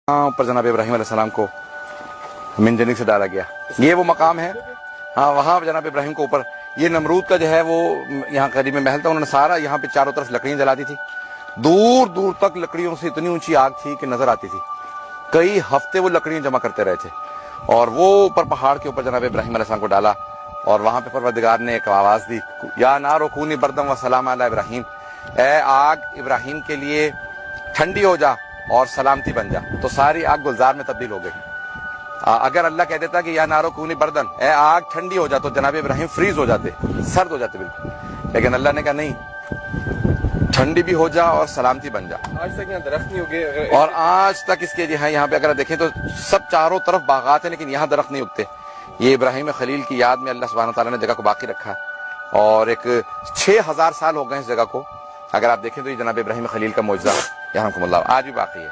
اوپر جناب ابراہیم علیہ السلام کو منجنیق سے ڈالا گیا. یہ وہ مقام ہے, ہاں وہاں جناب ابراہیم کو اوپر, یہ نمرود کا جو ہے وہ یہاں قریب میں محل تھا, انہوں نے سارا یہاں پہ چاروں طرف لکڑیاں جلا دی تھی, دور دور تک لکڑیوں سے اتنی اونچی آگ تھی کہ نظر آتی تھی, کئی ہفتے وہ لکڑیاں جمع کرتے رہے تھے, اور وہ اوپر پہاڑ کے اوپر جناب ابراہیم علیہ السلام کو ڈالا, اور وہاں پہ پروردگار نے ایک آواز دی, یا نار کونی بردم و سلام علی ابراہیم, اے آگ ابراہیم کے لیے ٹھنڈی ہو جا اور سلامتی بن جا. تو ساری آگ گلزار میں تبدیل ہو گئی. اگر اللہ کہہ دیتا کہ یا نارو کونی بردن, اے آگ ٹھنڈی ہو جا, تو جناب ابراہیم فریز ہو جاتے, سرد ہو جاتے بالکل, لیکن اللہ نے کہا نہیں, ٹھنڈی بھی ہو جا اور سلامتی بن جا. آج تک یہاں درخت نہیں اگے, اور آج تک اس کے جو ہے یہاں پہ اگر دیکھیں تو سب چاروں طرف باغات ہیں, لیکن یہاں درخت نہیں اگتے. یہ ابراہیم خلیل کی یاد میں اللہ سبحانہ تعالیٰ نے جگہ کو باقی رکھا, اور ایک 6000 سال ہو گئے اس جگہ کو. اگر آپ دیکھیں تو یہ جناب ابراہیم خلیل کا معجزہ یرحمکم اللہ آج بھی باقی ہے.